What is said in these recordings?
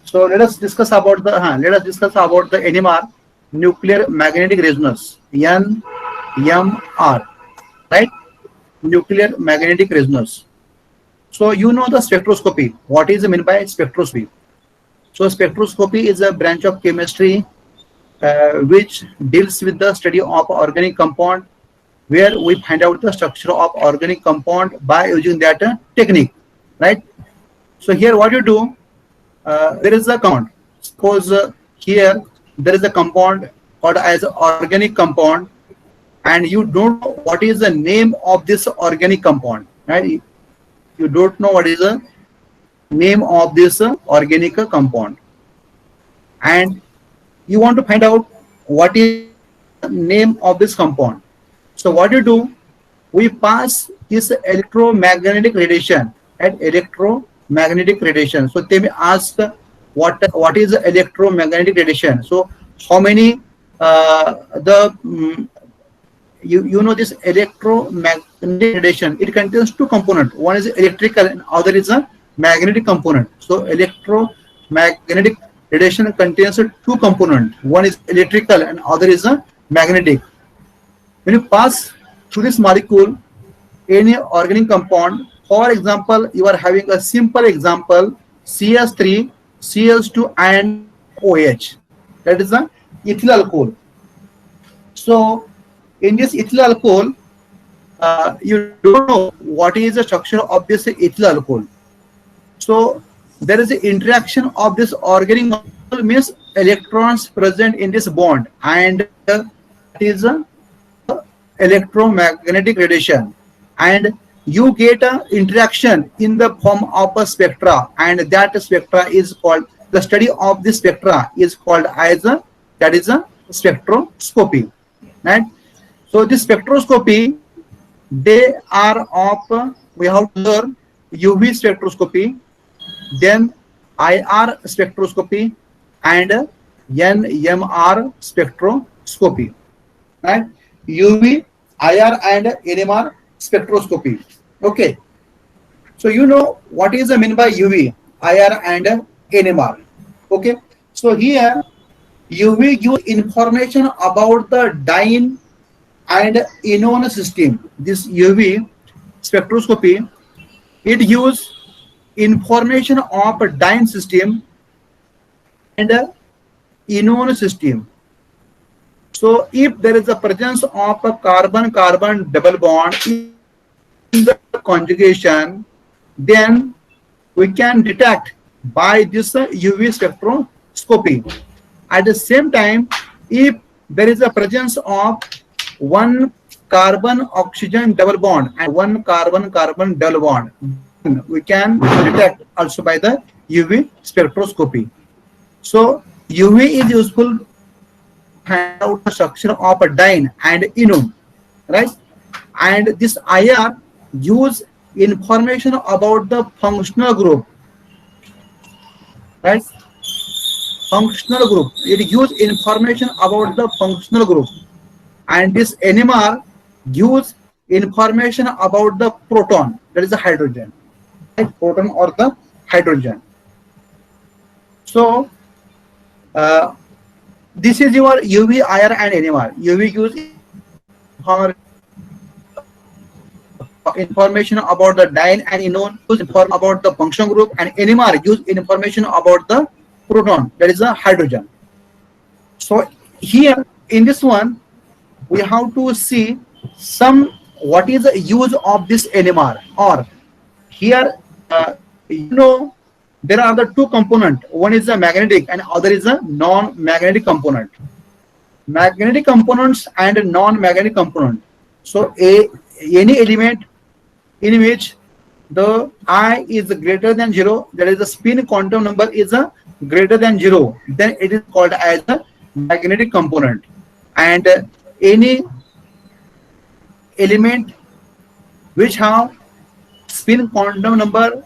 So let us discuss about the NMR, nuclear magnetic resonance, NMR, right? Nuclear magnetic resonance. So you know the spectroscopy. What is meant by spectroscopy? So spectroscopy is a branch of chemistry which deals with the study of organic compound, where we find out the structure of organic compound by using that technique, right? So here what you do, there is a compound. Suppose here there is a compound called as organic compound, and you don't know what is the name of this organic compound, right? You don't know what is the name of this organic compound, and you want to find out what is the name of this compound. So what you do, we pass this electromagnetic radiation at electromagnetic radiation. So they may ask what is electromagnetic radiation. So how many the you know this electromagnetic radiation, it contains two components. One is electrical and other is a magnetic component. So electromagnetic radiation contains two components. One is electrical and other is a magnetic. When you pass through this molecule any organic compound, for example, you are having a simple example, CS3, CS2 and OH. That is the ethyl alcohol. So in this ethyl alcohol, you don't know what is the structure of this ethyl alcohol. So there is an interaction of this organic molecule, means electrons present in this bond, and that is a electromagnetic radiation, and you get a interaction in the form of a spectra, and that spectra is called, the study of this spectra is called as a, that is a spectroscopy, right? So this spectroscopy, they are of, we have to learn UV spectroscopy, then IR spectroscopy and NMR spectroscopy, right? UV, IR and NMR spectroscopy. Okay, so you know what is the mean by UV, IR and NMR. Okay, so here UV gives information about the dyne and ion system. This UV spectroscopy, it gives information of a dyne system and ion system. So if there is a presence of a carbon-carbon double bond in the conjugation, then we can detect by this UV spectroscopy. At the same time, if there is a presence of one carbon-oxygen double bond and one carbon-carbon double bond, we can detect also by the UV spectroscopy. So UV is useful find out the structure of a dyne and ion, right? And this IR gives information about the functional group, right? Functional group, it gives information about the functional group, and this NMR gives information about the proton, that is the hydrogen, right? Proton or the hydrogen. So this is your UV, IR and NMR. UV gives information about the dyne and ion, gives information about the function group, and NMR gives information about the proton, that is the hydrogen. So here in this one, we have to see some what is the use of this NMR. Or here, you know, there are the two components. One is the magnetic and other is a non-magnetic component. Magnetic components and non-magnetic component. So any element in which the I is greater than 0, that is the spin quantum number is a greater than 0, then it is called as a magnetic component. And any element which have spin quantum number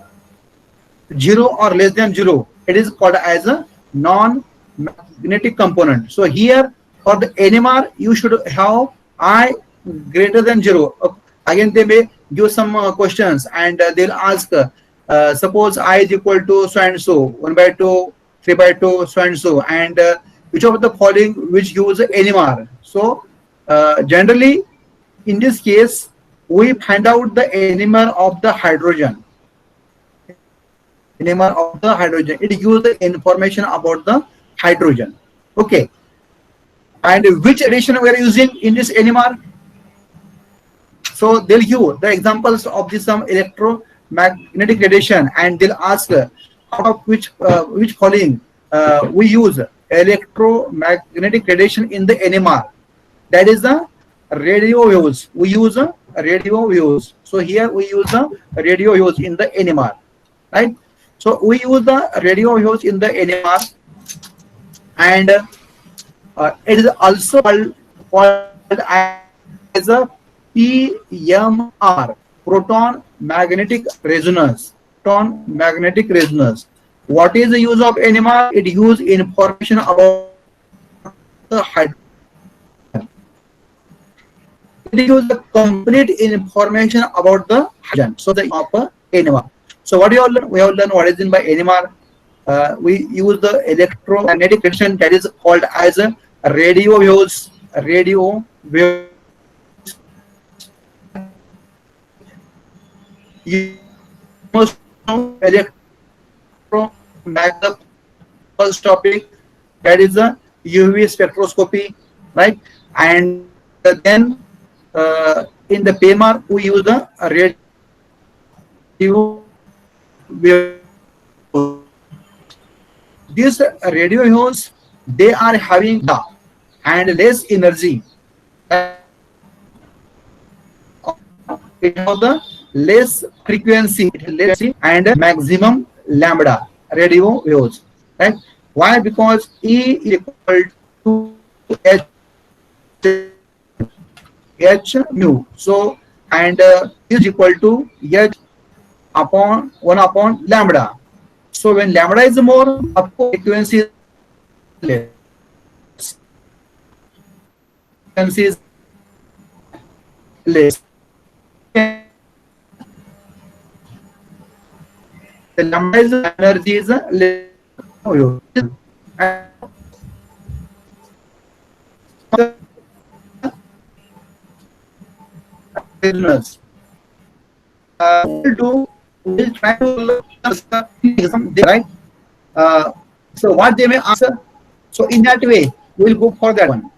0 or less than 0, it is called as a non-magnetic component. So here for the NMR, you should have I greater than 0. Again, they may give some questions and they'll ask, suppose I is equal to so and so, 1/2 3 by 2, so and so, and which of the following which use NMR. So generally, in this case, we find out the NMR of the hydrogen. NMR of the hydrogen. It gives the information about the hydrogen. Okay. And which addition we are using in this NMR? So they'll give the examples of this some electromagnetic radiation, and they'll ask out of which following we use electromagnetic radiation in the NMR. That is the radio waves. We use radio waves. So here we use the radio waves in the NMR, right? So we use the radio waves in the NMR, and it is also called as a PMR, proton magnetic resonance. Proton magnetic resonance. What is the use of NMR? It uses information about the hydrogen. It gives the complete information about the hydrogen. So the of NMR. So what do you all learn? We have learned what is in by NMR. We use the electromagnetic radiation, that is called as a radio waves. Radio waves. You must know electromagnetic first topic, that is the UV spectroscopy, right? And then in the PMR we use the radio wave. These radio waves, they are having and less energy. It has the less frequency, and maximum lambda radio waves, right? Why? Because E is equal to H mu. So, and is equal to H upon 1 upon lambda. So when lambda is more, of course frequency is less. Frequency is less. The lambda is energy is less. We'll try to look right. So what they may answer. So in that way, we'll go for that one.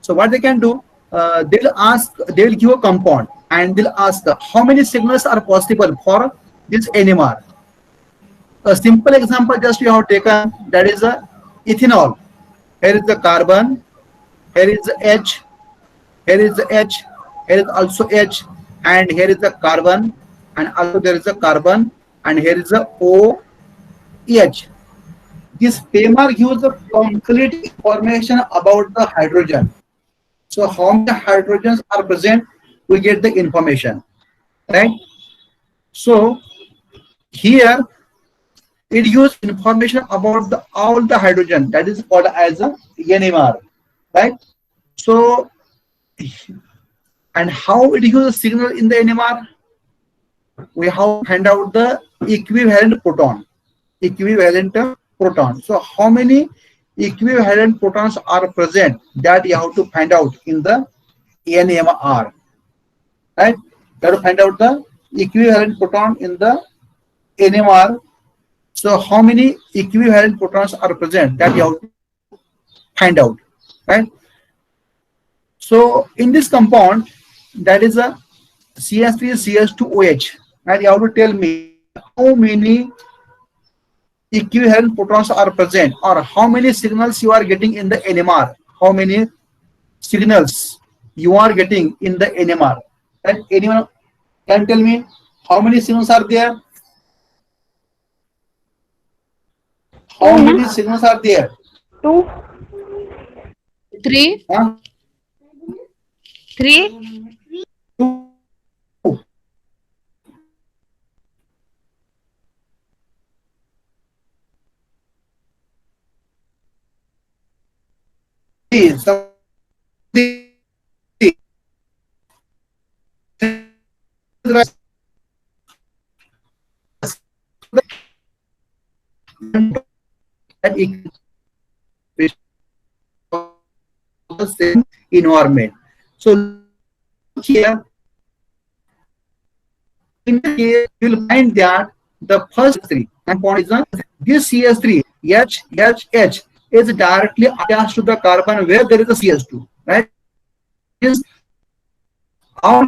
So what they can do, they'll give a compound, and they'll ask how many signals are possible for this NMR. A simple example just you have taken, that is a ethanol. Here is the carbon, here is the H, here is the H, here is also H, and here is the carbon, and also there is a carbon, and here is the OH. This PMR gives the complete information about the hydrogen. So how many hydrogens are present, we get the information, right? So here it uses information about all the hydrogen, that is called as a NMR, right? So, and how it uses signal in the NMR? We have to find out the equivalent proton. Equivalent proton. So how many equivalent protons are present, that you have to find out in the NMR, right? You have to find out the equivalent proton in the NMR. So how many equivalent protons are present, that you have to find out, right? So in this compound, that is a CH3CH2OH, and you have to tell me how many equivalent protons are present, or how many signals you are getting in the NMR. How many signals you are getting in the NMR? And anyone can tell me how many signals are there? How many signals are there? 2, 3, Huh? 3, 2. That the same environment. So look here, in this case, you will find that the first three and point is this CS3 H is directly attached to the carbon where there is a CS2, right? Means all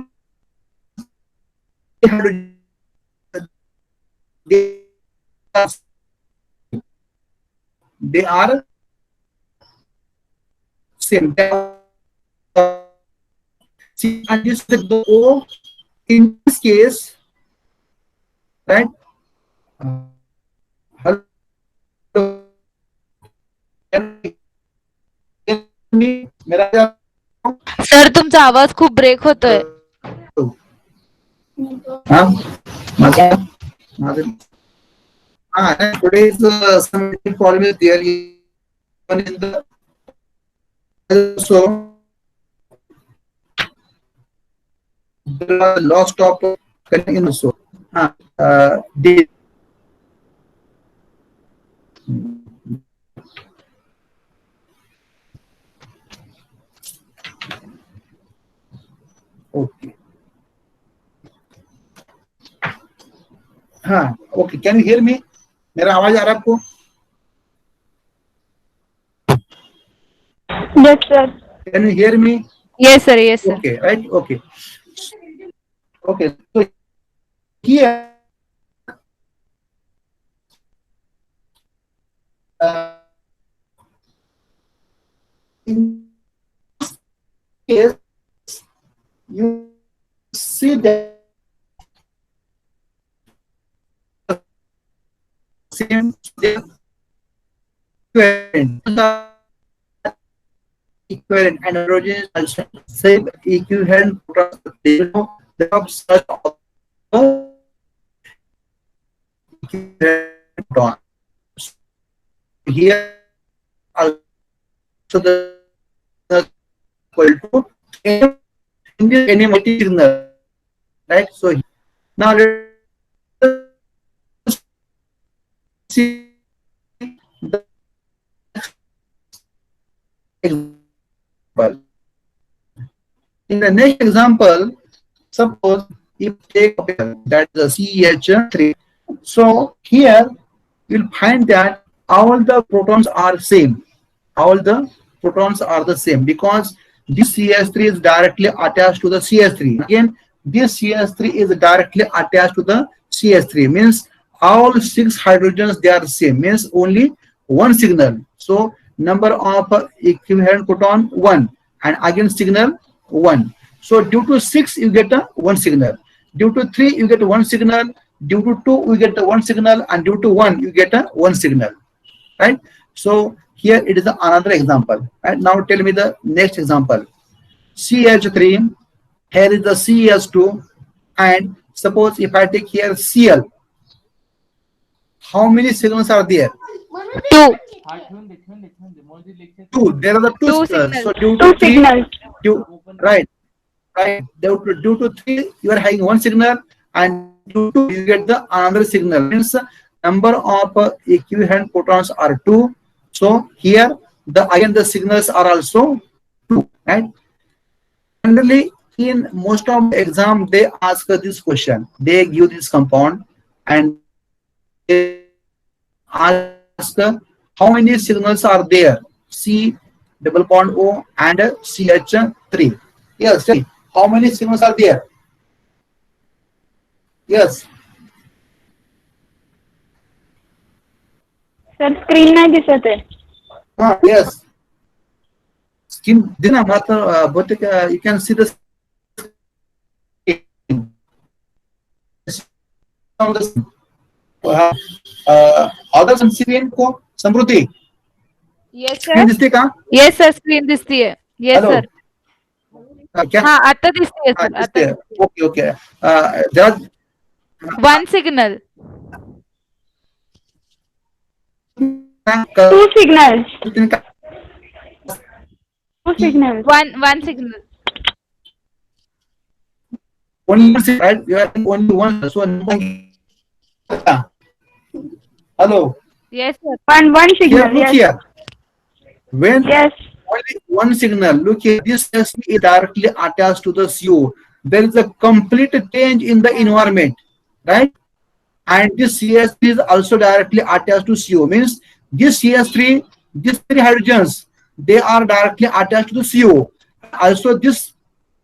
they are same. See, and this the O in this case, right? Hello. मेरा sir तुमचा आवाज खूप break होतोय. हाँ today is some problem is there even in the so there are lost of connecting in the so the okay. हाँ okay can you hear me मेरा आवाज आ रहा है आपको Yes, sir. Can you hear me yes sir yes sir. okay right okay so here in this case you see that same equivalent and hydrogen is same equivalent the such proton. Here also the equal to any multi-signal, right? So now let's see the example. In the next example, suppose if take that is the CH3. So here you'll find that all the protons are same. All the protons are the same because this CS3 is directly attached to the CS3. Again, this CS3 is directly attached to the CS3. Means all 6 hydrogens they are same. Means only one signal. So number of equivalent proton 1 and again signal 1. So due to 6 you get a 1 signal. Due to 3 you get 1 signal. Due to 2 you get a 1 signal, and due to 1 you get a 1 signal, right? So here it is another example. Right now tell me the next example. CH3, here is the CH2, and suppose if I take here Cl, how many signals are there? 2. 2. There are the two signals. So due to 3, right. Due to 3 you are having 1 signal, and due to you get the another signal. Means number of equivalent protons are 2. So here again the signals are also 2, right? Generally in most of the exam they ask this question. They give this compound and they ask how many signals are there? C double bond O and CH3. Yes, how many signals are there? Yes. Sir, screen नाही दिसत आहे. Yes. Skin. Then but you can see the other screen को समृद्धि. Yes screen sir. दिसते का? Yes sir screen दिसतीये. Yes Hello. Sir. क्या? हाँ आता दिसतीये सर. दिसते. आता Okay. There are 1 signal. 2 signals. 2 signals. One signal. only one, right? You are only one. So hello. Yes sir. One Here, signal. look Yes. here. When Yes. only one signal. Look here, this CSP is directly attached to the CO. There is a complete change in the environment, right? And this CS3 is also directly attached to CO. Means this CS3, these three hydrogens, they are directly attached to the CO. Also, this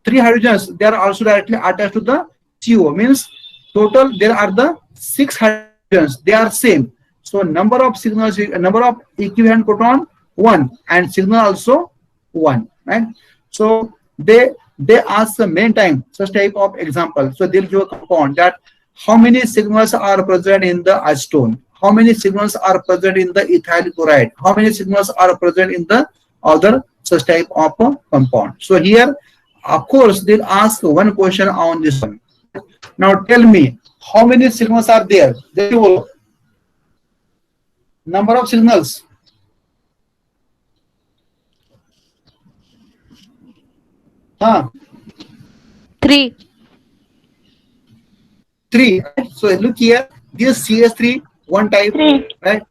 three hydrogens, they are also directly attached to the CO. Means total there are the 6 hydrogens. They are same. So number of signals, number of equivalent proton 1, and signal also 1, right? So they ask the main time such type of example. So they'll give a compound that how many signals are present in the acetone, how many signals are present in the ethyl chloride, how many signals are present in the other such type of compound. So here, of course, they'll ask one question on this one. Now tell me, how many signals are there? Number of signals. Huh? 3. 3. Right? So look here, this CS3 one type, 3. right?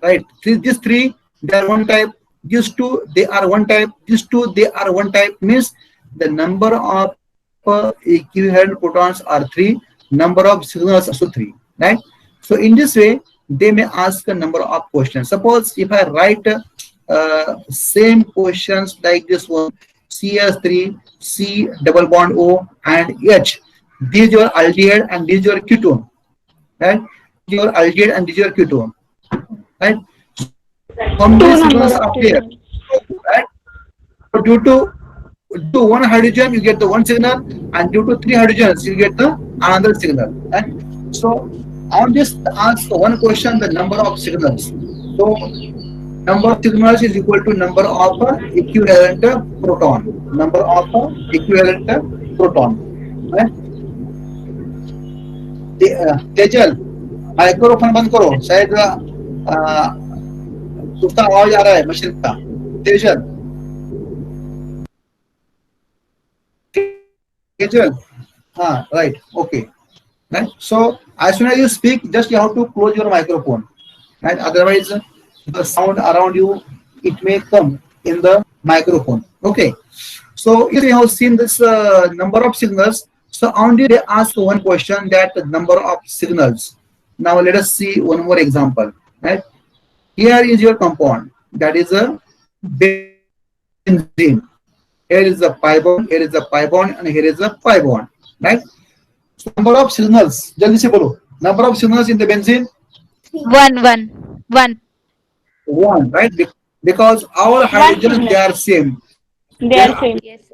Right. These 3 they are one type. These 2 they are one type. These 2 they are one type. Means the number of equivalent protons are 3. Number of signals also 3. Right. So in this way, they may ask a number of questions. Suppose if I write same questions like this one, CS3, C double bond O and H. This is your aldehyde and this is your ketone. Right? This is your aldehyde and this is your ketone. Right? How many signals are there? Right? So due to one hydrogen, you get the one signal, and due to 3 hydrogens, you get the another signal. Right? So on this, ask one question: the number of signals. So number of signals is equal to number of equivalent proton. Number of equivalent proton. Right? Tejal microphone बंद करो, शायद उसका आवाज आ रहा है machine का. तेजल, हाँ, right, okay, right. So as soon as you speak, just you have to close your microphone, right? Otherwise, the sound around you, it may come in the microphone. Okay. So if you have seen this number of signals, so only they ask one question, that the number of signals. Now let us see one more example. Right? Here is your compound, that is a benzene. Here is a pi bond, here is a pi bond, and here is a pi bond. Right? So number of signals. Jaldi se bolo. Number of signals in the benzene. 1. 1, right? Because our hydrogens, they are same. They are same. Yes.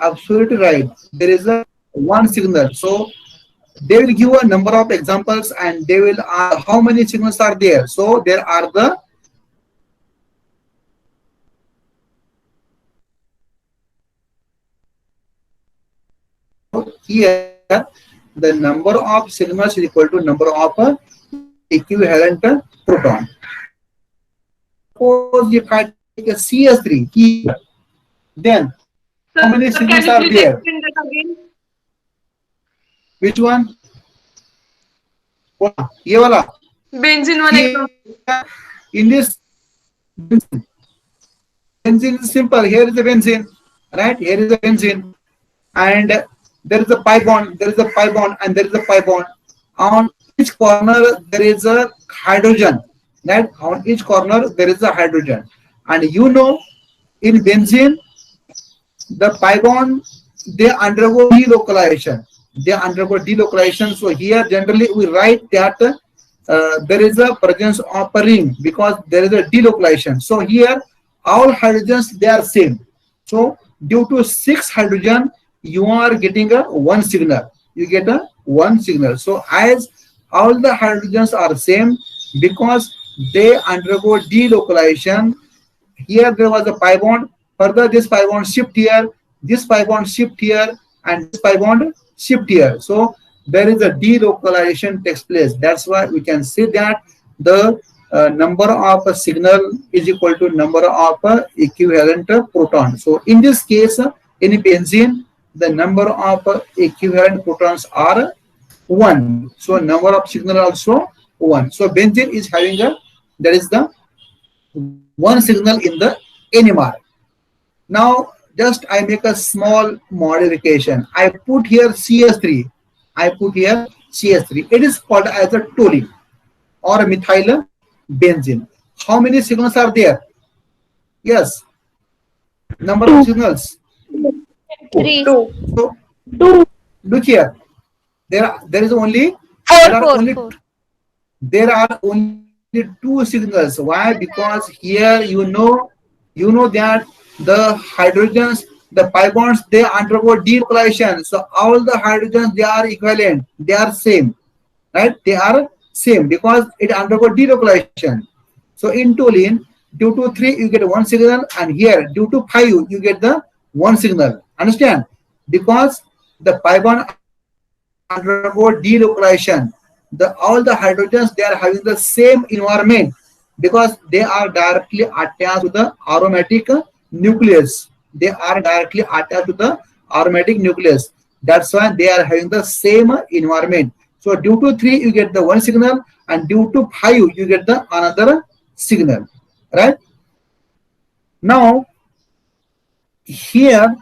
Absolutely right. There is a one signal. So they will give a number of examples, and they will ask how many signals are there. So there are the here the number of signals is equal to number of equivalent proton. Suppose if I take a CS3 here, then how many signals are there? Which one? ये वाला. Benzene one. In this benzene is simple. Here is the benzene, right? Here is the benzene, and there is a pi bond. There is a pi bond, and there is a pi bond. On each corner there is a hydrogen. Right? On each corner there is a hydrogen, and you know, in benzene, the pi bond, they undergo delocalization. They undergo delocalization. So here generally we write that there is a presence of a ring because there is a delocalization. So here all hydrogens, they are same. So due to 6 hydrogen, you are getting a one signal. You get a one signal. So as all the hydrogens are same, because they undergo delocalization, here there was a pi bond. Further, this pi bond shift here, this pi bond shift here, and this pi bond shift here. So there is a delocalization takes place. That's why we can say that the number of a signal is equal to number of equivalent proton. So in this case, in benzene, the number of equivalent protons are 1. So number of signal also 1. So benzene is having a, there is the one signal in the NMR. Now just I make a small modification. I put here CS3. I put here CS3. It is called as a toluene or methyl benzene. How many signals are there? Yes. Number of signals. 3. Two. So Two. look here. There is only 4. there are 4. only 4. there are only two signals. Why? Because here you know that the hydrogens, the pi bonds, they undergo denucleation. So all the hydrogens, they are equivalent, they are same, right? They are same because it undergo denucleation. So in toluene, due to 3 you get one signal, and here due to 5 you get the one signal. Understand? Because the pi bond undergo denucleation. All the hydrogens, they are having the same environment because they are directly attached to the aromatic nucleus. They are directly attached to the aromatic nucleus. That's why they are having the same environment. So due to 3 you get the one signal, and due to 5 you get the another signal, right? Now here,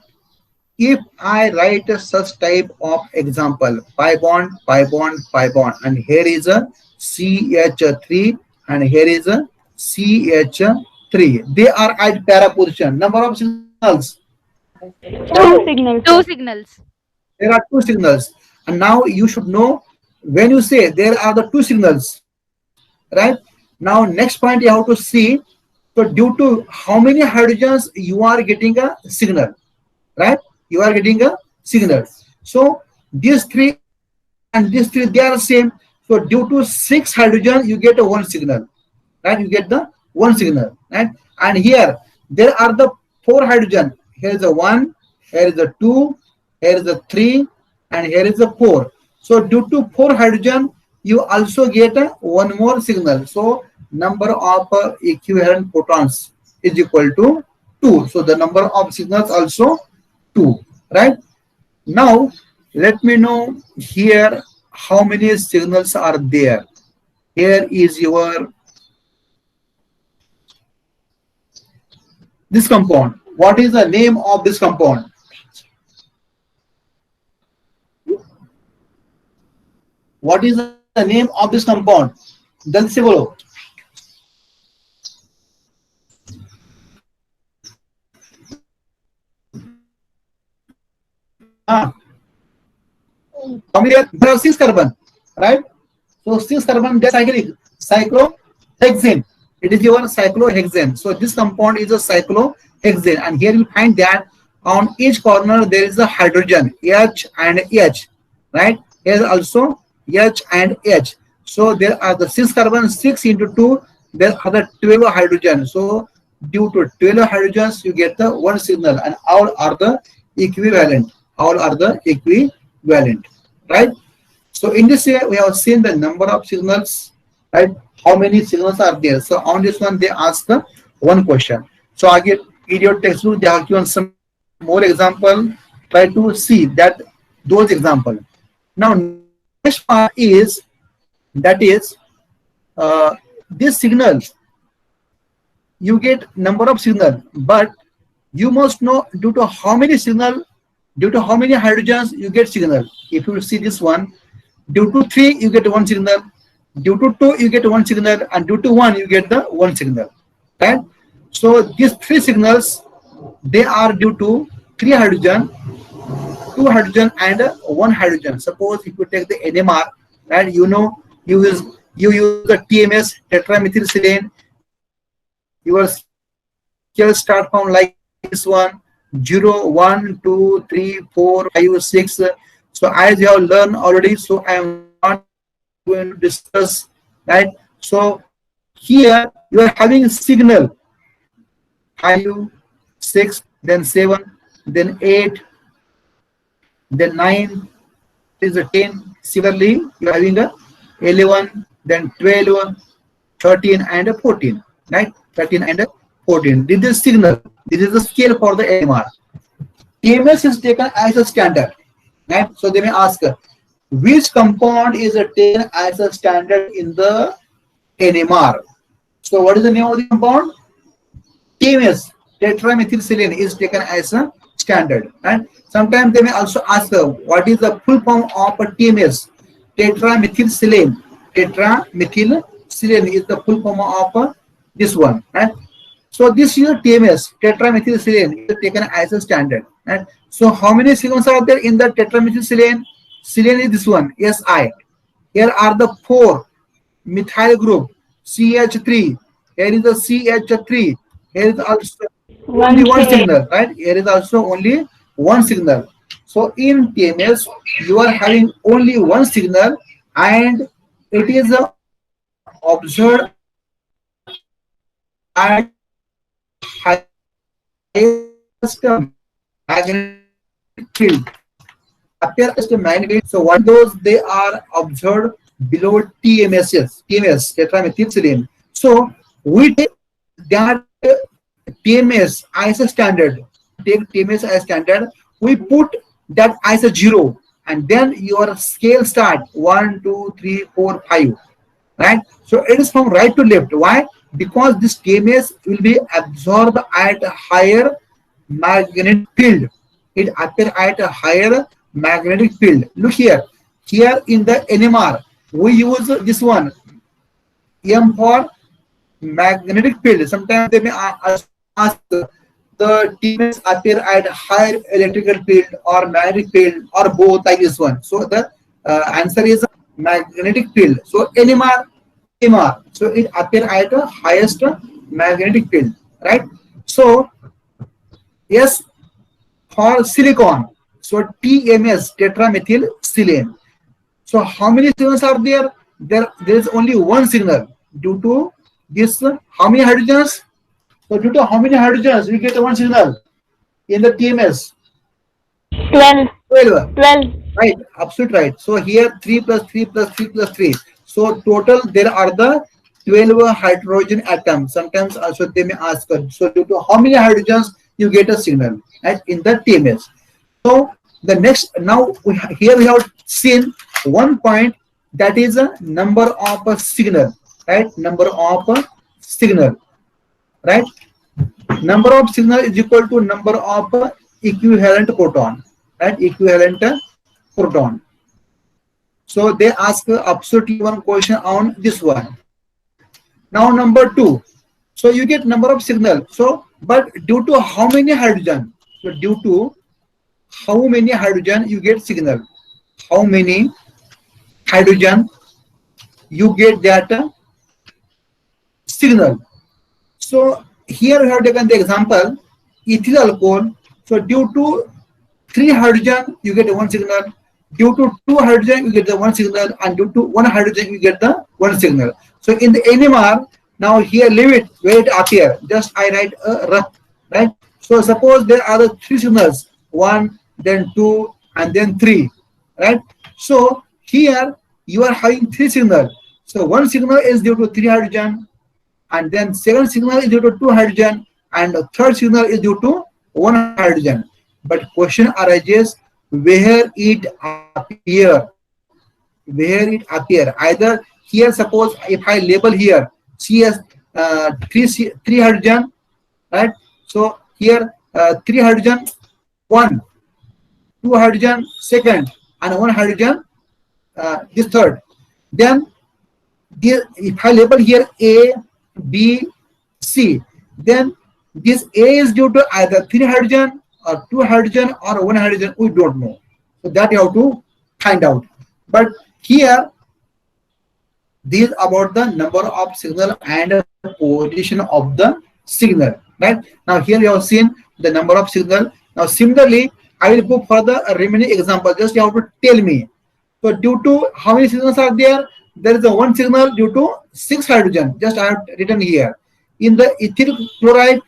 if I write a such type of example, pi bond, pi bond, pi bond, and here is a CH3 and here is a CH3. They are at para position. Number of signals. Two signals. 2 signals. There are two signals. And now you should know when you say there are the two signals, right? Now next point you have to see. So due to how many hydrogens you are getting a signal, right? You are getting a signal. So these three and these three, they are same. So due to 6 hydrogen you get a one signal, right? You get the one signal, right? And here there are the 4 hydrogen. Here is a 1, here is a 2, here is a 3, and here is a 4. So due to 4 hydrogen you also get a one more signal. So number of equivalent photons is equal to 2. So the number of signals also 2, right? Now let me know here how many signals are there. Here is your this compound. What is the name of this compound? What is the name of this compound? Jaldi se bolo. There are 6 carbon, right? So 6 carbon, that's cyclohexane. It is your cyclohexane. So this compound is a cyclohexane, and here you find that on each corner there is a hydrogen H and H, right? Here also H and H. So there are the 6 carbon, 6 into 2, there are the 12 hydrogen. So due to 12 hydrogens you get the one signal, and all are the equivalent. All are the equivalent, right? So in this way we have seen the number of signals, right? How many signals are there? So on this one they ask the one question. So again, in your textbook they have given some more example. Try to see that those example. Now next part is that is this signal. You get number of signal, but you must know due to how many signal, due to how many hydrogens you get signal. If you see this one, due to 3 you get one signal, due to 2 you get one signal, and due to 1 you get the one signal, right? So these 3 signals, they are due to 3 hydrogen, 2 hydrogen, and 1 hydrogen. Suppose if you take the NMR, right, you know you use the TMS, tetramethylserine. Your scale start from like this one, 0, 1, 2, 3, 4, 5, 6. So as you have learned already, so I am not going to discuss, right? So here you are having signal 5, 6, then 7, then 8, then 9, is a 10. Similarly, you are having a 11, then 12, 13, and 14, right? 13 and 14. This is signal. This is the scale for the NMR. TMS is taken as a standard, right? So they may ask, which compound is taken as a standard in the NMR? So what is the name of the compound? TMS. tetramethylsilane is taken as a standard. And sometimes they may also ask what is the full form of a TMS. Tetramethylsilane. Tetramethylsilane is the full form of this one. Right? So this is TMS, tetramethylsilane, is taken as a standard. Right? So how many signals are there in the tetramethylsilane? Silane is this one, Si. Here are the 4 methyl group, CH3. Here is the CH3. Here is also only one signal, right? Here is also only one signal. So in TMS, you are having only one signal, and it is observed at highest magnetic field. Appear as a magnetic. So what those they are observed below TMS, tetramethylsilane. So we take that TMS as a standard. Take TMS as standard. We put that as a 0, and then your scale start 1, 2, 3, 4, 5. Right? So it is from right to left. Why? Because this TMS will be absorbed at a higher magnetic field. It appears at a higher magnetic field. Look here. Here in the NMR, we use this one, M for magnetic field. Sometimes they may ask the TMS appear at higher electrical field or magnetic field or both, like this one. So the answer is magnetic field. So NMR, so it appear at the highest magnetic field, right? So yes, for silicon, so TMS, tetramethylsilane. So how many signals are there? There is only one signal. Due to this, how many hydrogens? So due to how many hydrogens, we get one signal in the TMS? 12. 12. 12. Right, absolutely right. So here 3 plus 3 plus 3 plus 3. So total there are the 12 hydrogen atoms. Sometimes also they may ask, so due to how many hydrogens you get a signal, right, in the TMS. So the next, now here we have seen one point, that is a number of a signal, right? Number of a signal, right? Number of signal is equal to number of equivalent proton, right? Equivalent proton. So they ask absolutely one question on this one. Now number 2. So you get number of signal. So but due to how many hydrogen? So due to how many hydrogen you get signal? How many hydrogen you get that signal? So here we have taken the example ethyl alcohol. So due to 3 hydrogen you get one signal. Due to 2 hydrogen you get the one signal, and due to 1 hydrogen you get the one signal. So in the NMR, now here leave it where it appear. Just I write a rough, right? So suppose there are the 3 signals, 1, then 2, and then 3, right? So here you are having 3 signals. So one signal is due to 3 hydrogen, and then second signal is due to 2 hydrogen, and the third signal is due to 1 hydrogen. But question arises, where it appear? Where it appear? Either here, suppose if I label here CS 3 hydrogen, right? So here 3 hydrogen, 1, 2 hydrogen second, and 1 hydrogen this third. Then if I label here A, B, C, then this A is due to either 3 hydrogen or 2 hydrogen or 1 hydrogen. We don't know. So that you have to find out. But here, this is about the number of signal and position of the signal. Right? Now here you have seen the number of signal. Now similarly, I will go for the remaining example. Just you have to tell me. So due to how many signals are there? There is a one signal due to 6 hydrogen. Just I have written here. In the ethyl chloride,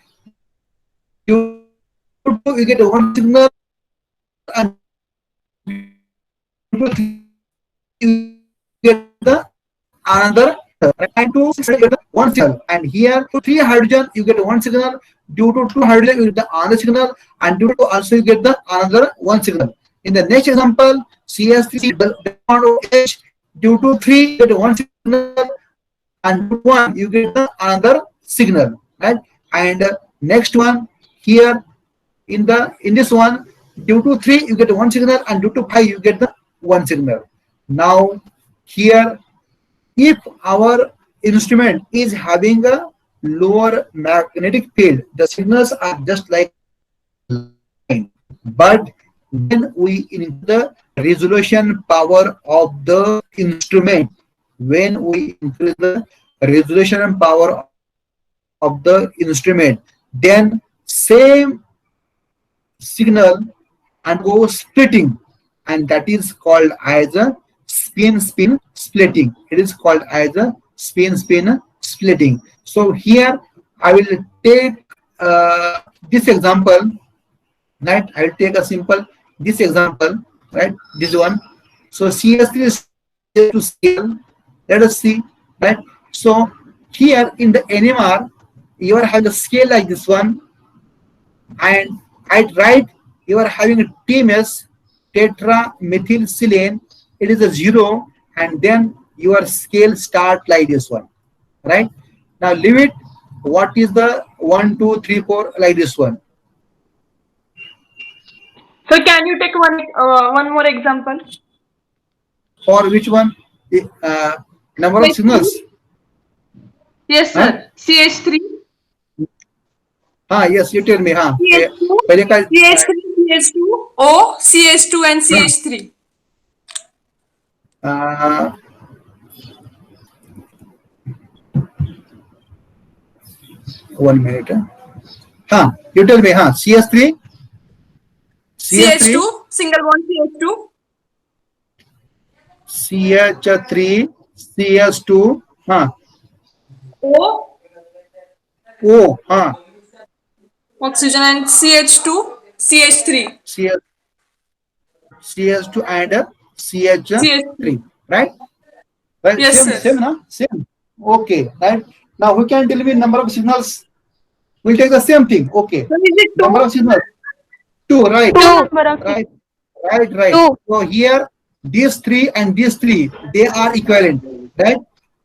you get one signal, and you get the another, and 2 get one signal, and here 3 hydrogen you get one signal. Due to 2 hydrogen you get the another signal, and due to also you get the another one signal. In the next example, CS3 due to 3 you get one signal, and 1 you get the another signal, right? And next one here in this one, due to 3 you get one signal, and due to 5 you get the one signal. Now here, if our instrument is having a lower magnetic field, the signals are just like line. But when we increase the resolution power of the instrument, when we increase the resolution power of the instrument, then same signal and go splitting, and that is called as a spin splitting. It is called as a spin splitting. So here I will take this example, right? I will take a simple this example, right? This one. So CS3 is to scale. Let us see, right? So here in the NMR, you are having a scale like this one, and at right you are having a TMS, tetramethylsilane. It is a 0, and then your scale start like this one, right? Now leave it. What is the 1, 2, 3, 4 like this one? So can you take one more example? For which one? Number of signals. Yes, sir. CH3. Yes, you tell me. CH2, पहले का CH3, CH2, O, CH2 and CH3. 1 minute. You tell me. CS3. CH2, single bond CH2. CH3, CS2. O, O. oxygen, and CH2, CH3. CS2 and CH3. Right? Right. Yes, Same, sir. same, na? Same. Okay. Right. Now who can tell me number of signals? We'll take the same thing. Okay. So is it 2? Number of signals. 2, right? 2 number of Right. Right. 2. So here, these 3 and these 3, they are equivalent, right?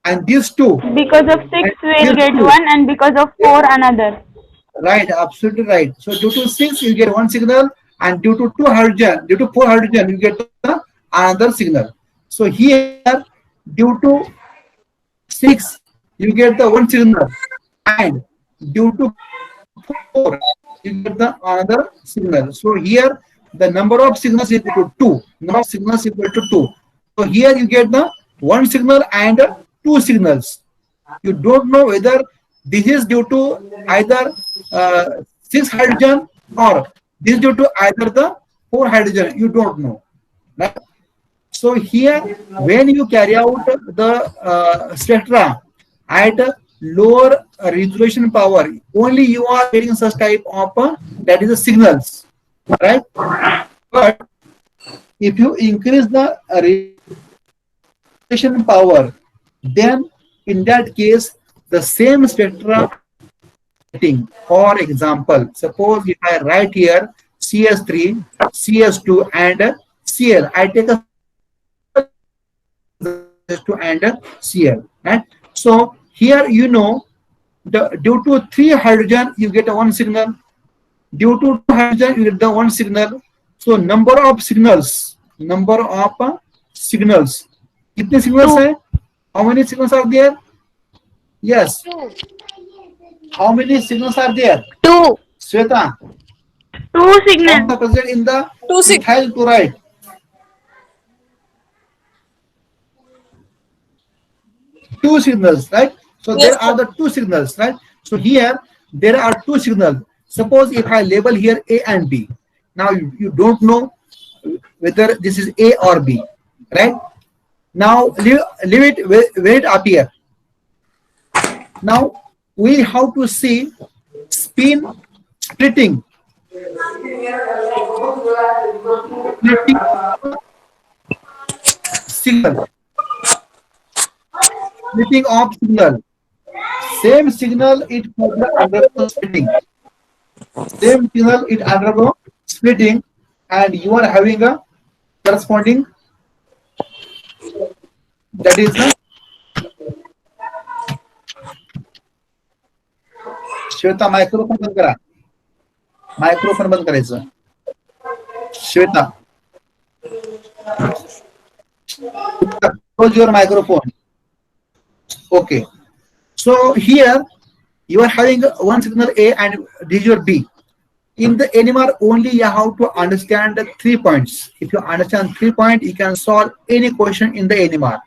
And these 2, Because of 6 we'll Yes, get two. 1, and because of 4 another. right? Absolutely right. So due to 6, you get one signal, and due to 4 hydrogen, you get another signal. So here, due to 6, you get the one signal, and due to 4, you get the another signal. So here, the number of signals is equal to 2. Number of signals equal to 2. So here you get the one signal and 2 signals. You don't know whether this is due to either 6 hydrogen or this is due to either the 4 hydrogen. You don't know. Right? So here, when you carry out the spectra at lower resolution power, only you are getting such type of that is the signals, right? But if you increase the resolution power, then in that case the same spectra. For example, suppose if I write here CS3, CS2 and Cl, I take a CS2 and Cl, right? So here you know, due to 3 hydrogen you get one signal, due to 2 hydrogen you get the one signal. So number of signals. Kitne signals hai? How many signals are there? Yes. How many signals are there? 2. Sweta, 2 signals. count the present in the 2 signals. methyl chloride. 2 signals, right? So Yes, there are the 2 signals, right? So here there are 2 signals. Suppose if I label here A and B. Now you don't know whether this is A or B, right? Now leave it where it appear. Now we have to see spin splitting. Signal. Splitting of signal. Same signal it undergo splitting. Same signal it undergo splitting, and you are having a corresponding, that is the Shweta, microphone बंद करा. Microphone बंद करायचं. Shweta, close your microphone. Okay. So here you are having one signal A and this is your B. In the NMR only you have to understand the 3 points. If you understand 3 points, you can solve any question in the NMR.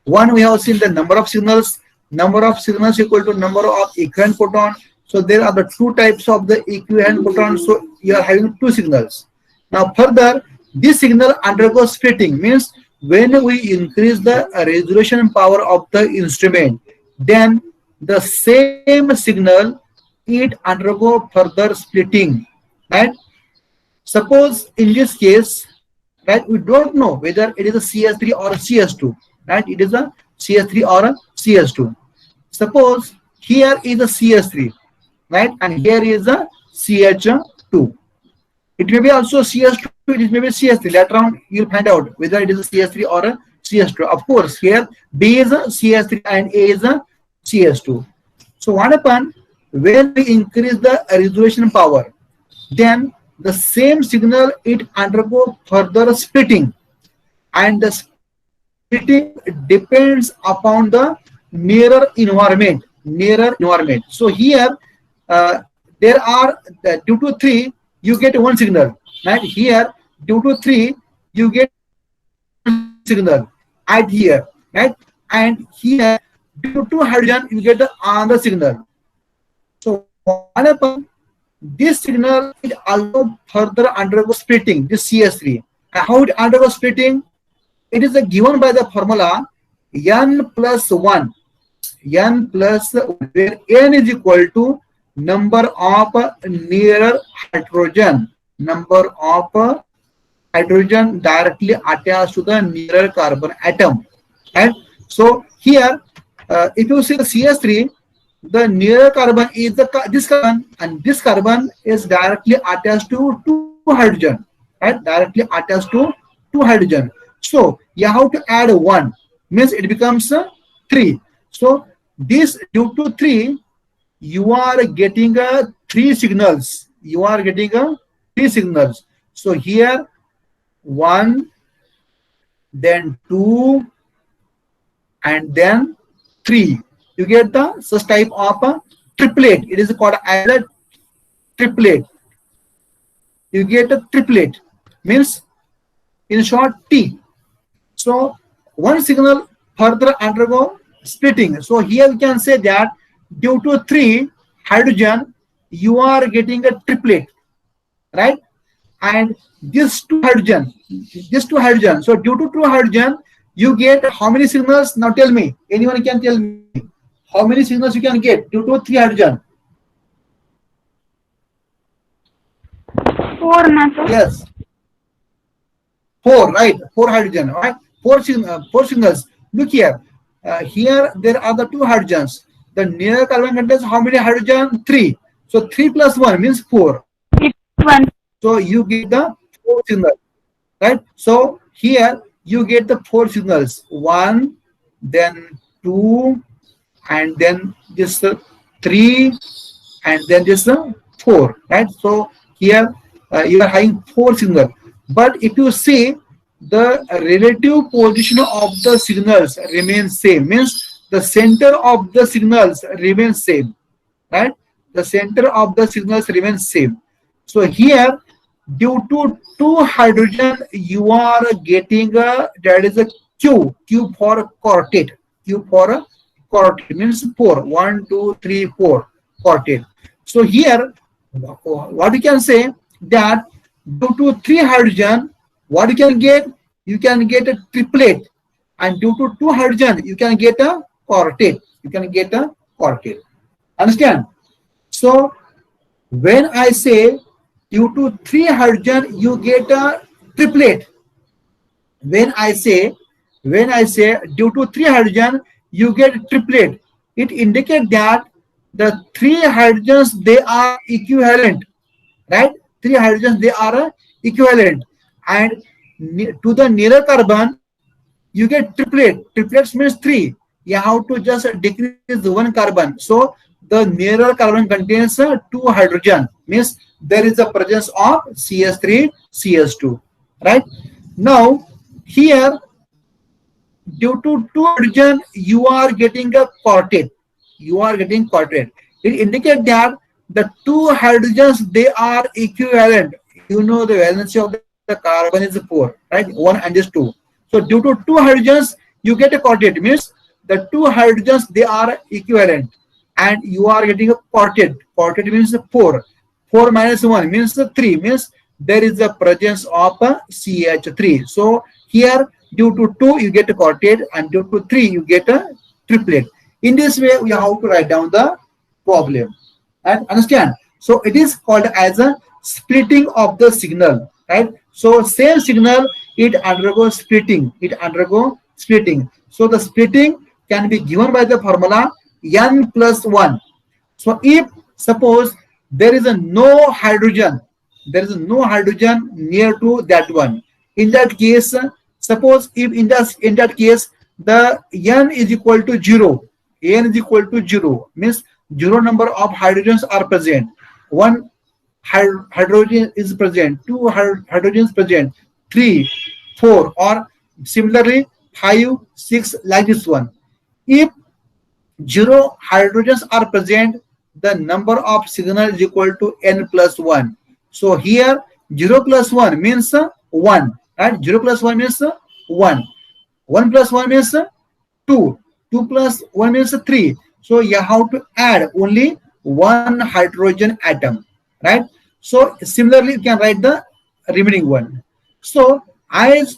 One, we have seen the number of signals equal to number of equivalent photon. So there are the two types of the equivalent photon. So you are having two signals. Now further, this signal undergoes splitting, means when we increase the resolution power of the instrument, then the same signal it undergo further splitting, right? Suppose in this case, right, we don't know whether it is a CS3 or a CS2, right? It is a CS3 or a CS2. Suppose here is a CS3, right, and here is a CH2. It may be also CS2, it may be CS3. Later on, you'll find out whether it is a CS3 or a CS2. Of course, here B is a CS3 and A is a CS2. So what happens when we increase the resolution power? Then the same signal it undergo further splitting, and the splitting depends upon the mirror environment. So here there are due to 3 you get one signal, right? Here due to 3 you get signal at here, right? And here due to hydrogen you get another signal. So what happens? This signal it also further undergoes splitting, this CS3. And how it undergoes splitting? It is given by the formula n plus 1, where n is equal to number of nearer hydrogen, directly attached to the nearer carbon atom. And so here, if you see the CS3, the nearer carbon is this carbon, and this carbon is directly attached to 2 hydrogen, right? Directly attached to 2 hydrogen. So you have to add 1, means it becomes 3. So this due to 3, you are getting 3 signals. So here 1, then 2, and then 3. You get the such type of a triplet. It is called as a triplet. You get a triplet, means in short T. So one signal further undergo splitting. So here we can say that due to 3 hydrogen, you are getting a triplet, right? And this 2 hydrogen. So due to 2 hydrogen, you get how many signals? Now tell me. Anyone can tell me how many signals you can get due to 3 hydrogen? 4, Nato. Yes. 4, right? 4 hydrogen, right? 4 signals. Look here. Here there are the 2 hydrogens. The near carbon contains how many hydrogen? 3. So 3 plus 1 means 4. It's 1. So you get the 4 signals, right? So here you get the 4 signals. 1, then 2, and then this 3, and then this 4, right? So here you are having 4 signals. But if you see, the relative position of the signals remains same, means the center of the signals remains same, right? The center of the signals remains same. So here due to 2 hydrogen, you are getting that is a Q for quartet. Means 4. 1, 2, 3, 4 quartet. So here what you can say, that due to 3 hydrogen, what you can get? You can get a triplet, and due to 2 hydrogen, you can get a quartet. Understand? So when I say due to 3 hydrogen, you get a triplet. When I say due to 3 hydrogen, you get a triplet, it indicates that the 3 hydrogens, they are equivalent, right? 3 hydrogens, they are equivalent, and to the nearer carbon you get triplet. Triplets means 3. You have to just decrease 1 carbon. So the nearer carbon contains 2 hydrogen, means there is a presence of CH3, CH2, right? Now here, due to two hydrogen, you are getting a quartet. You are getting quartet. It indicates that the two hydrogens, they are equivalent. You know the valency of the carbon is 4, right? 1 and this 2. So due to two hydrogens, you get a quartet. Means the two hydrogens, they are equivalent, and you are getting a quartet. Quartet means 4. 4 minus 1 means 3. Means there is a presence of a CH3. So here, due to 2 you get a quartet, and due to 3 you get a triplet. In this way, we have to write down the problem and understand. So it is called as a splitting of the signal, right? So same signal, it undergoes splitting. It undergo splitting. So the splitting can be given by the formula n plus 1. So if suppose there is a no hydrogen, there is no hydrogen near to that one, in that case, suppose if in that case the n is equal to 0, n is equal to 0, means 0 number of hydrogens are present. 1 hydrogen is present, 2 hydrogens present, 3, 4, or similarly 5, 6, like this one. If 0 hydrogens are present, the number of signal is equal to n plus 1. So here 0 plus 1 means 1, right? 0 plus 1 means 1. 1 plus 1 means 2. 2 plus 1 means 3. So you have to add only 1 hydrogen atom, right? So similarly, you can write the remaining one. So as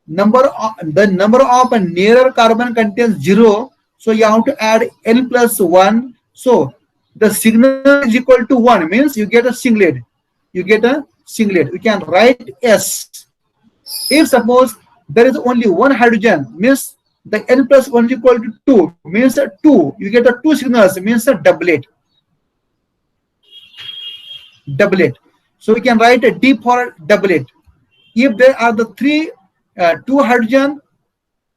the number of a nearer carbon contains 0, so you have to add n plus 1. So the signal is equal to 1, means you get a singlet. You get a singlet. You can write S. If suppose there is only 1 hydrogen, means the n plus 1 is equal to 2, means 2. You get a 2 signals, means a doublet. Doublet. So we can write a D for doublet. If there are the 2 hydrogen,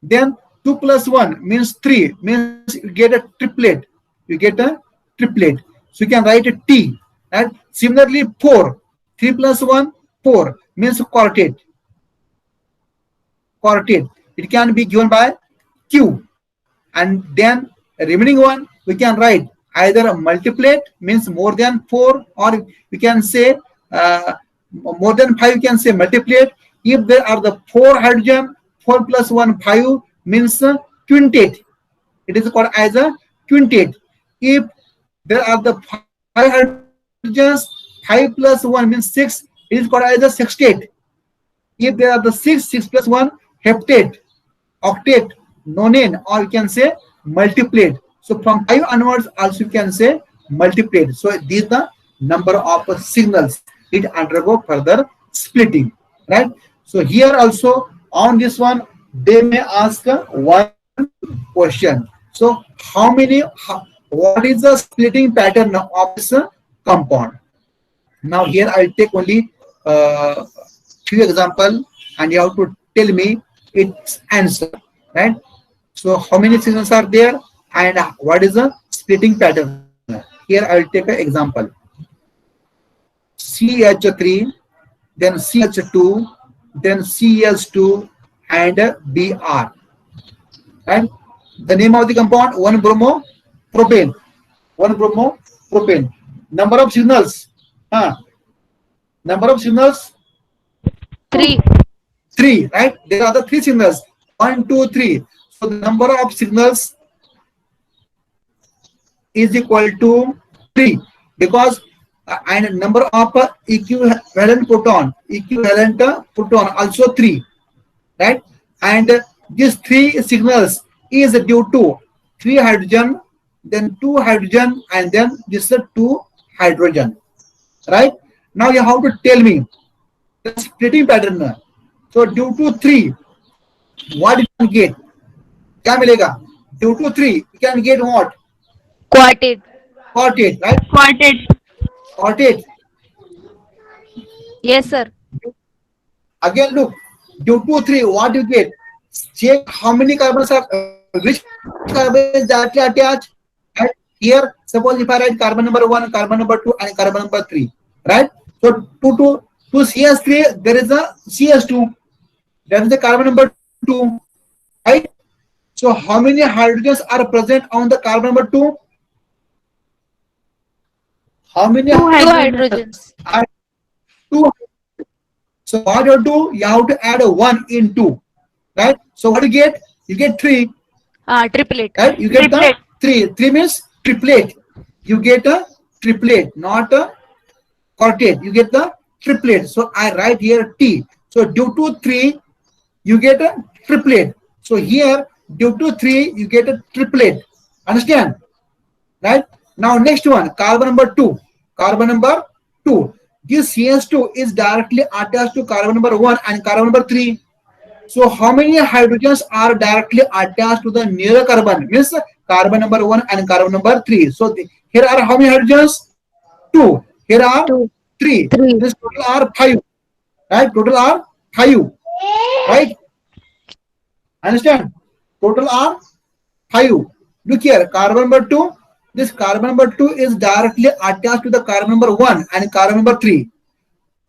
then 2 plus 1 means 3, means you get a triplet. You get a triplet. So you can write a T. And similarly 4. 3 plus 1, 4, means quartet. Quartet. It can be given by Q. And then remaining one, we can write either a multiplet, means more than 4, or we can say more than 5, we can say multiplet. If there are the 4 hydrogen, 4 plus 1, 5, means quintet. It is called as a quintet. If there are the 5 hydrogens, 5 plus 1 means 6, it is called as a sextet. If there are the 6 plus 1, heptate, octet, nonane, or you can say multiplet. So from 5 onwards also you can say multiplet. So these are the number of signals. It undergo further splitting, right? So here also on this one, they may ask one question. So what is the splitting pattern of this compound? Now here I'll take only few example, and you have to tell me its answer, right? So how many signals are there, and what is the splitting pattern? Here I will take an example. CH3, then CH2, then CH2, and Br. And the name of the compound, 1-bromo-propane. 1-bromo-propane. Number of signals. Number of signals? 3. 3, right? There are the 3 signals. 1, 2, 3. So the number of signals is equal to 3, because and number of equivalent proton also 3, right? And these 3 signals is due to 3 hydrogen, then 2 hydrogen, and then this is 2 hydrogen, right? Now you have to tell me the splitting pattern. So due to 3, what you can get? क्या मिलेगा? Due to 3, you can get what? Quartet. Quartet, right? Quartet. Quartet. Yes, sir. Again, look, due to 3, what you get? Check how many carbons are, which carbon is directly attached. And here, suppose if I write carbon number 1, carbon number 2, and carbon number 3. right? So to CS3 there is a CS2, that is the carbon number 2, right? So how many hydrogens are present on the carbon number 2? How many Two Two hydrogens. hydrogens. are 2? So what you do, you have to add a 1 in 2, right? So what you get? You get 3, Triplet. right? You get Triplet. the 3 means triplet. You get a triplet, not a quartet. You get the triplet. So I write here T. So due to 3 you get a triplet. So here due to 3 you get a triplet. Understand? Right? Now next one, carbon number 2. Carbon number 2. This CS2 is directly attached to carbon number 1 and carbon number 3. So how many hydrogens are directly attached to the nearer carbon? Means carbon number 1 and carbon number 3. So here are how many hydrogens? 2. Here are 2. 3. 3. This total are 5. Right? Total are 5. Right? Understand? Total are 5. Look here, carbon number 2. This carbon number 2 is directly attached to the carbon number 1 and carbon number 3.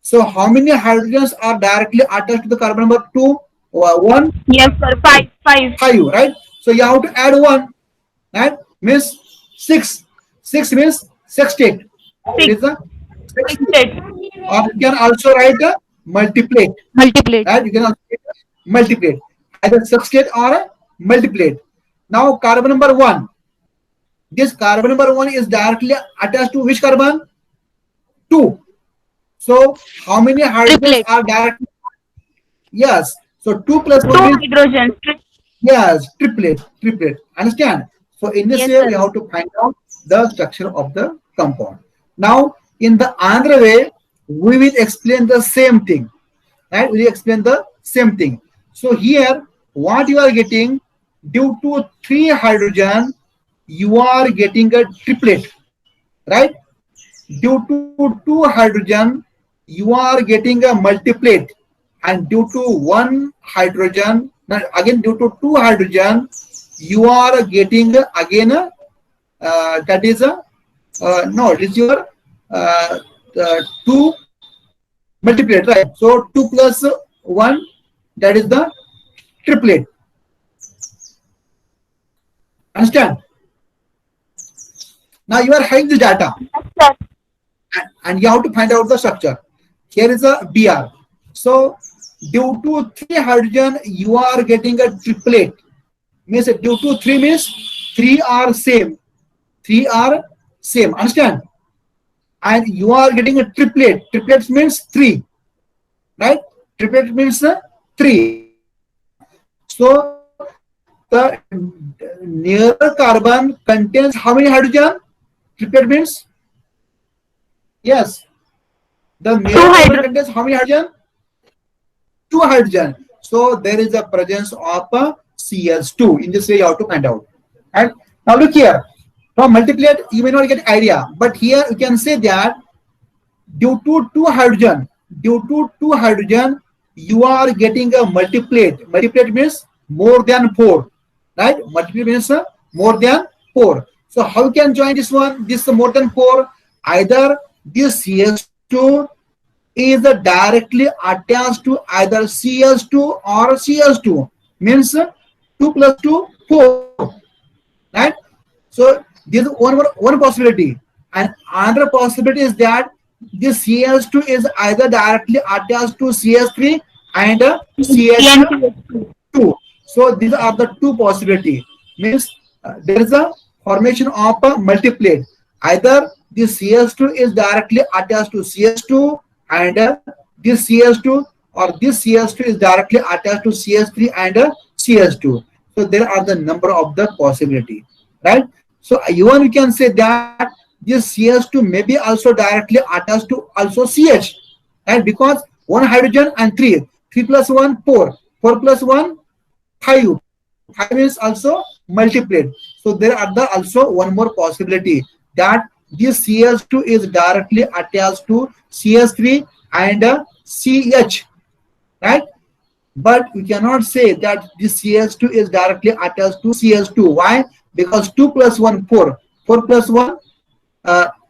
So how many hydrogens are directly attached to the carbon number 2? 1, Yes, sir. Five. 5, right? So you have to add 1, right? Means 6. 6 means sextet. It is a sextet. Or you can also write a multiplet. Multiplet. Right? You can also write a multiplet. Either sextet or a multiplet. Now carbon number 1. This carbon number 1 is directly attached to which carbon? 2. So how many hydrogens Triplet. are directly? Yes. So 2 plus Two 1 is, hydrogens. yes, triplet. Understand? So in this Yes, way, sir. we have to find out the structure of the compound. Now, in the another way, we will explain the same thing. Right? We will explain the same thing. So here, what you are getting, due to 3 hydrogen, you are getting a triplet. Right? Due to 2 hydrogen, you are getting a multiplet. And due to 1 hydrogen, again due to 2 hydrogen, you are getting again that is a no, it is your 2 multiplet, right? So 2 plus 1, that is the triplet. Understand? Now you are having the data Yes, sir. and you have to find out the structure. Here is a Br. So due to 3 hydrogen, you are getting a triplet. Means due to 3 means 3 are same. 3 are same. Understand? And you are getting a triplet. Triplet means 3. Right? Triplet means 3. So the nearer carbon contains how many hydrogen? Triplet means? Yes. The nearer carbon hydrogen. contains how many hydrogen? 2 hydrogen. So there is a presence of a CS2. In this way, you have to find out. And now look here. From multiplet, you may not get idea, but here you can say that due to 2 hydrogen, you are getting a multiplet. Multiplet means more than 4, right? Multiplet means more than 4. So how you can join this one? This more than 4. Either this CS2 is directly attached to either CS2 or CS2. Means 2 plus 2, 4. Right? So this is one possibility. And another possibility is that this CS2 is either directly attached to CS3 and CS2. So these are the 2 possibilities. Means there is a formation of a multiplet. Either this CS2 is directly attached to CS2 and this CS2, or this CS2 is directly attached to CS3 and CS2. So there are the number of the possibility, right? So even we can say that this CS2 may be also directly attached to also CH, right? Because 1 hydrogen and 3 plus 1, 4 plus 1, 5 is also multiplet. So there are the also one more possibility that this CS2 is directly attached to CS3 and CH, right? But we cannot say that this CS2 is directly attached to CS2. Why? Because 2 plus 1, 4. 4 plus 1,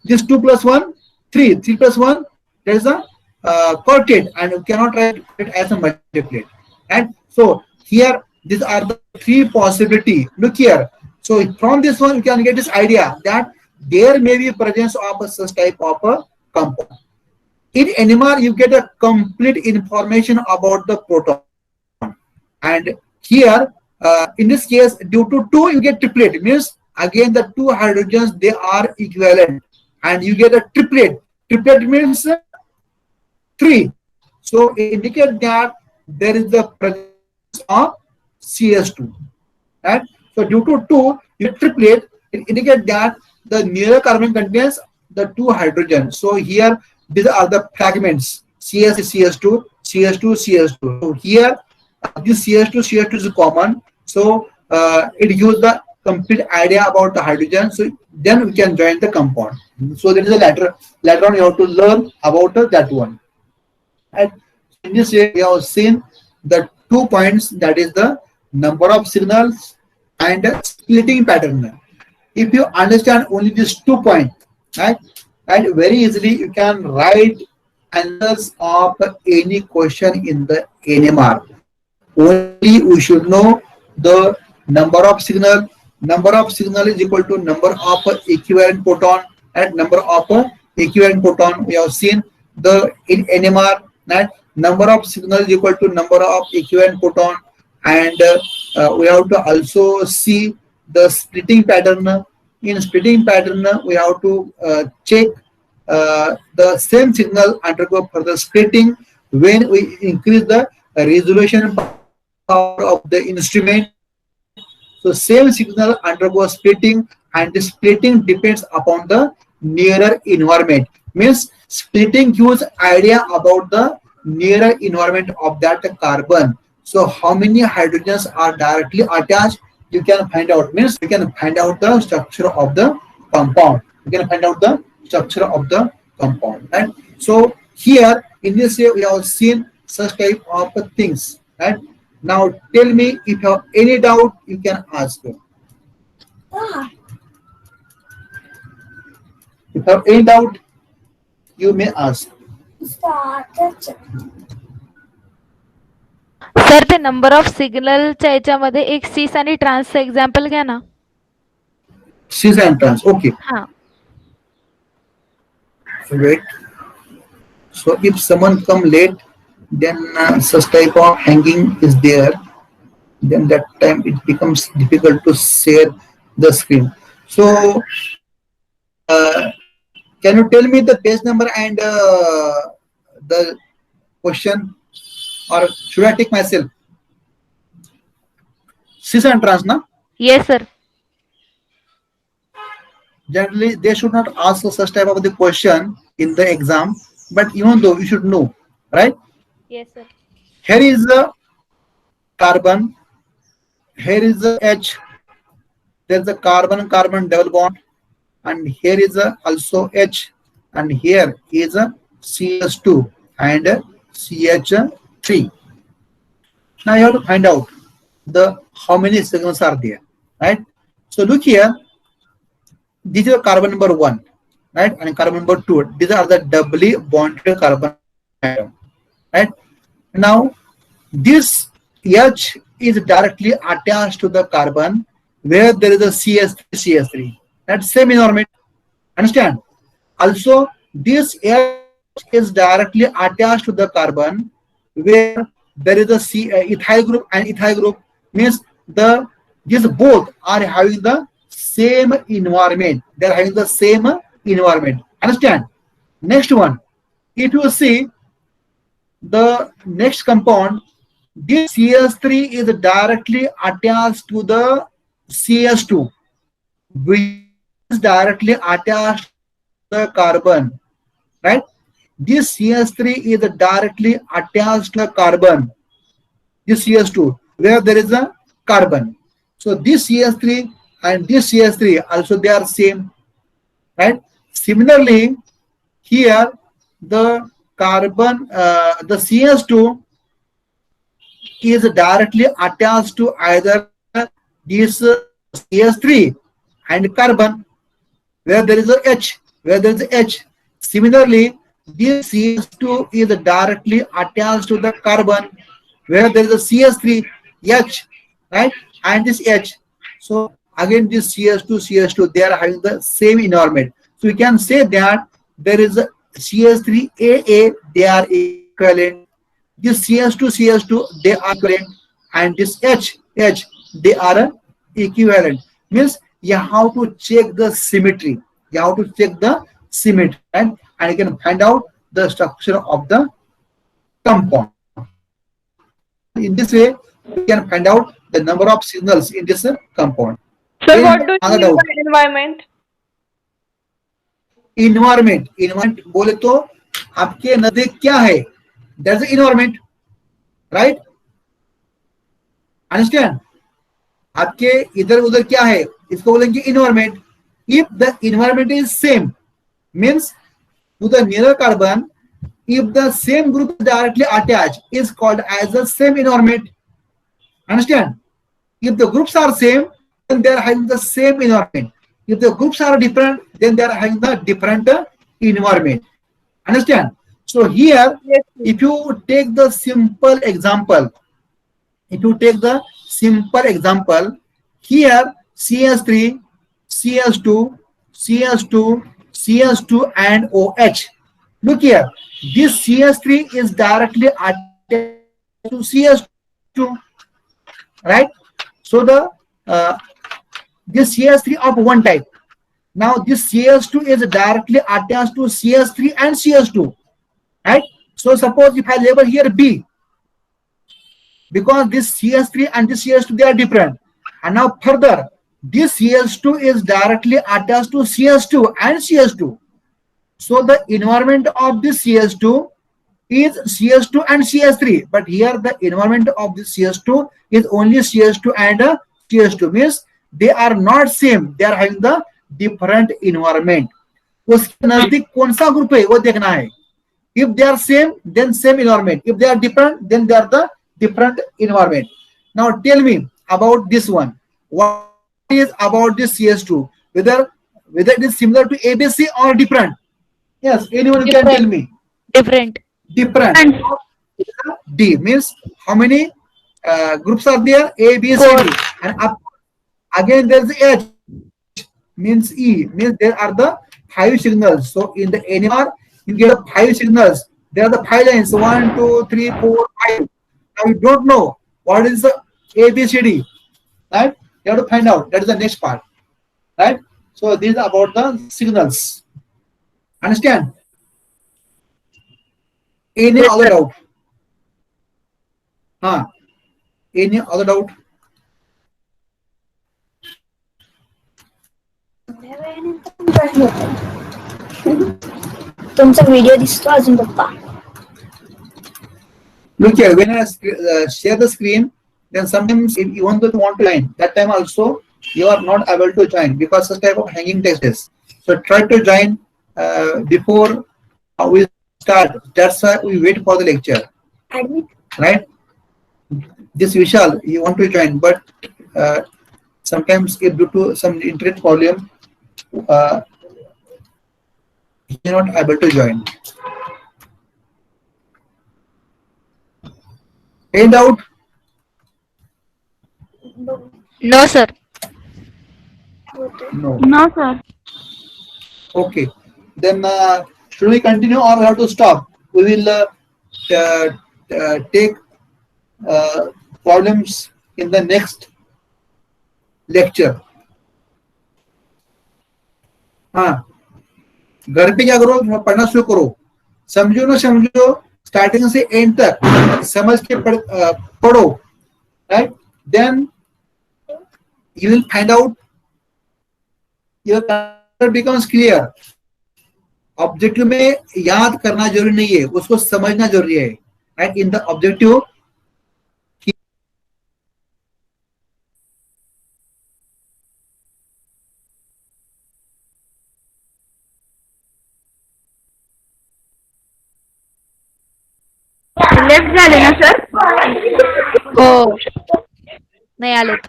this 2 plus 1, 3. 3 plus 1, there is a quartet, and you cannot write it as a multiplet. And so here these are the three possibility. Look here. So from this one you can get this idea that there may be presence of a such type of a compound. In NMR you get a complete information about the proton, and here in this case due to 2 you get triplet, means again the 2 hydrogens they are equivalent, and you get a triplet. Triplet means 3. So it indicates that there is the presence of CS2. Right? So due to 2, you triplet, it indicates that the nearer carbon contains the 2 hydrogens. So here these are the fragments, CS, CS2, CS2, CS2. So here this CS2, CS2 is common. So it gives the complete idea about the hydrogen. So then we can join the compound. So there is a later on you have to learn about that one. And in this way we have seen the 2 points, that is the number of signals and splitting pattern. If you understand only these 2 points, right, and very easily you can write answers of any question in the NMR. Only we should know the number of signal. Number of signal is equal to number of equivalent proton, and number of equivalent proton we have seen the in NMR, that number of signal is equal to number of equivalent proton, and we have to also see the splitting pattern. In splitting pattern we have to check the same signal undergo further splitting when we increase the resolution power of the instrument. So same signal undergoes splitting, and the splitting depends upon the nearer environment. Means splitting gives idea about the nearer environment of that carbon. So how many hydrogens are directly attached, you can find out. Means you can find out the structure of the compound. You can find out the structure of the compound. Right? So here in this way we have seen such type of things. Right? Now tell me if you have any doubt, you can ask. If you have any doubt, you may ask. Sir ते number of सिग्नलच्या याच्यामध्ये एक सीस आणि ट्रान्सचं example घ्या ना. Cis and trans. Okay. हा. Wait. So if someone come late, then such type of hanging is there. Then that time it becomes difficult to share the screen. So can you tell me the page number and the question, or should I take myself? Cis and trans, na? Yes sir. Generally they should not ask such type of the question in the exam, but even though you should know, right? Yes sir. Here is the carbon, here is the H, there is a carbon double bond, and here is also H, and here is a CS2 and CH3. Now you have to find out the how many signals are there, right? So look here, this is carbon number 1, right, and carbon number 2. These are the doubly bonded carbon atom, right? Now this H is directly attached to the carbon where there is a CS3. That same environment. Understand? Also, this H is directly attached to the carbon where there is a ethyl group and ethyl group. Means these both are having the same environment. They are having the same environment. Understand? Next one. If you see the next compound, this CS3 is directly attached to the CS2, which is directly attached to the carbon, right? This CS3 is directly attached to the carbon, this CS2, where there is a carbon. So this CS3 and this CS3 also they are same, right? Similarly, here the carbon, the CS2 is directly attached to either this CS3 and carbon where there is a H, Similarly, this CH2 is directly attached to the carbon where there is a CH3 H, right, and this H. So again this CH2 they are having the same environment. So we can say that there is a CH3AA, they are equivalent. This CH2 they are equivalent, and this H they are equivalent. Means you have to check the symmetry. You have to check the symmetry, right? And you can find out the structure of the compound. In this way, we can find out the number of signals in this compound. Sir, Then what do you another mean doubt. by environment? Environment बोले तो आपके नजदीक क्या है? That's environment, right? Understand? आपके इधर उधर क्या है, इसको बोलेंगे environment. If the environment is same means to the near carbon, if the same group is directly attached is called as the same environment. Understand? If the groups are same, then they are having the same environment. If the groups are different, then they are having the different environment. Understand? So here, Yes. if you take the simple example, here CS3, CS2, CS2, CS2 and OH. Look here, this CS3 is directly attached to CS2, right? So the this CS3 of one type. Now this CS2 is directly attached to CS3 and CS2, right? So suppose if I label here B, because this CS3 and this CS2 they are different, and now further this CS2 is directly attached to CS2 and CS2. So the environment of this CS2 is CS2 and CS3, but here the environment of this CS2 is only CS2 and CS2, means they are not same, they are having the different environment. उसके नजदीक कौन सा group है वो देखना है. If they are same, then same environment. If they are different, then they are the different environment. Now tell me about this one. What is about this CS2? Whether it is similar to ABC or different? Yes, anyone can tell me. Different. Different. D means how many groups are there? A, B, C, D. And up again there is H means E, means there are the 5 signals. So in the NMR you get 5 signals. There are the 5 lines, 1, 2, 3, 4, 5. Now you don't know what is the A, B, C, D, right? You have to find out. That is the next part, right? So this is about the signals. Understand? Any other doubt? Any other doubt? तुमचा video दिसतो अजून पप्पा. Look here, when I share the screen, then sometimes if you want to join, that time also you are not able to join because such type of hanging text is. So try to join before we start. That's why we wait for the lecture. Admit. Right? This Vishal, you want to join, but sometimes if due to some internet problem, he is not able to join. Any doubt? No, sir. No. No, sir. Okay. Then should we continue or have to stop? We will take problems in the next lecture. हाँ, घर पे क्या करो, पढ़ना शुरू करो. समझो ना समझो, स्टार्टिंग से एंड तक समझ के पढ़ो, right? Then you will find out your concept becomes clear. Objective में याद करना जरूरी नहीं है, उसको समझना जरूरी है, right? In the objective left झाले ना सर. हो. नाही आलेत.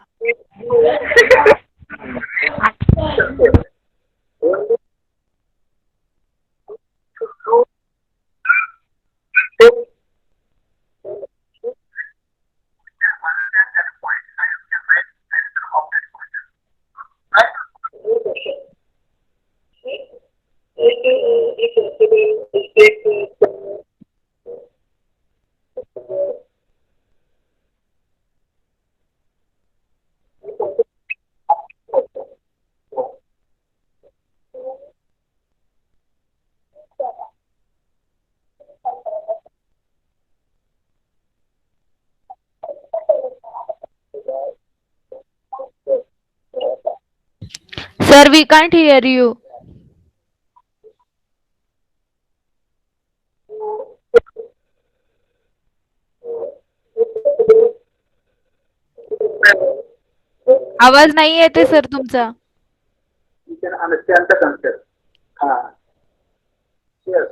Sir, we can't hear you. आवाज नाही येते सर तुमचा. You can understand the concept. Yes.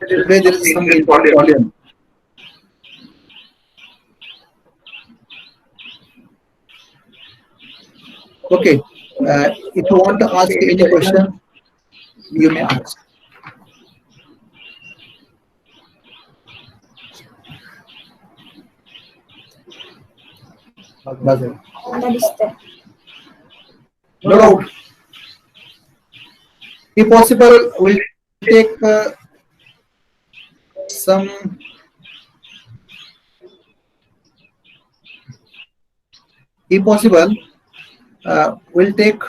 Today there is some important audience. Okay, if you want to ask any question, you may ask. That's it. मला दिसतंय. No doubt. If possible, we'll take some if possible, we'll take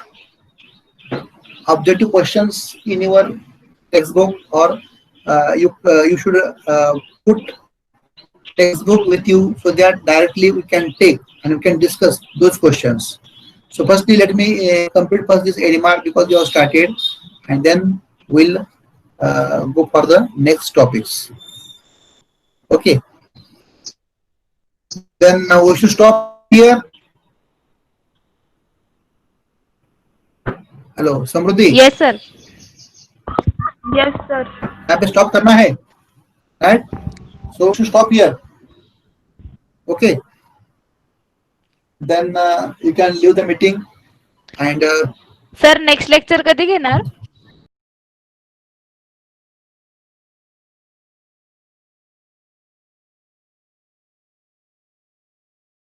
objective questions in your textbook, or you should put textbook with you so that directly we can take and we can discuss those questions. So firstly, let me complete first this ADMAR because you have started, and then we'll go for the next topics. Okay. Then we should stop here. Hello, Samruddhi. Yes, sir. Yes, sir. यहाँ पे stop करना है, right? So we should stop here. Okay. Then you can leave the meeting and Sir, next lecture कधी घेणार?